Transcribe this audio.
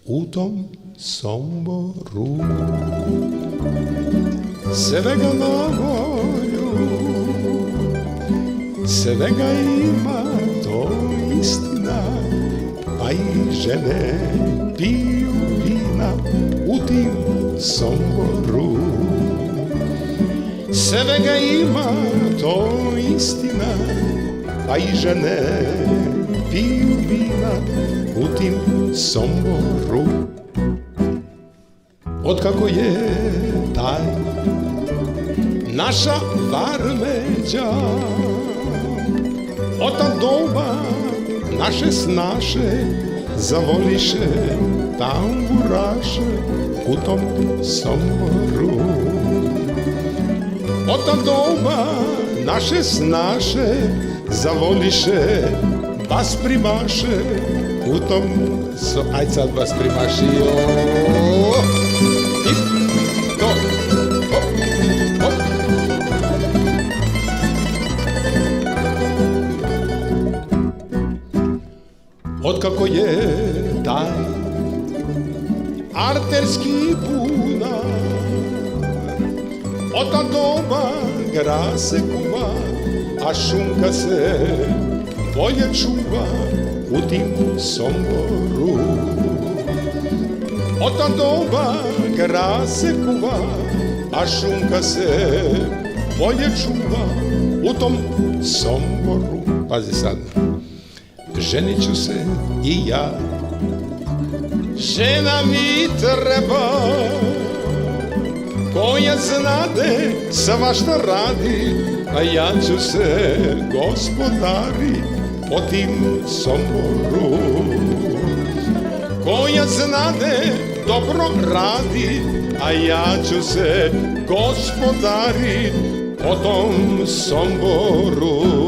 u tom Somboru. Svega na volju, svega ima, to istina, pa i žene piju vina u tim Somboru. Svega ima, to istina, pa i žene piju vina u tim Somboru. Otkako je taj naša Varmeđa, od tad doba naše snaše zavoliše tamburaše u tom Somboru. Od tad doba naše snaše zavoliše bas primaše u tom Aj sad bas primaši, i to, hop, hop. Otkako je taj arterski bunar, od tad doba gra se kuva, a šunka se bolje čuva u tim Somboru. Od tad doba gra se kuva, a šunka se bolje čuva u tom Somboru. Pazi sad, ženit ću se i ja, žena mi treba, koja znade svašta radi, a ja ću se gospodari po tim Somboru. Koja znade dobro radi, a ja ću se gospodari po tom Somboru.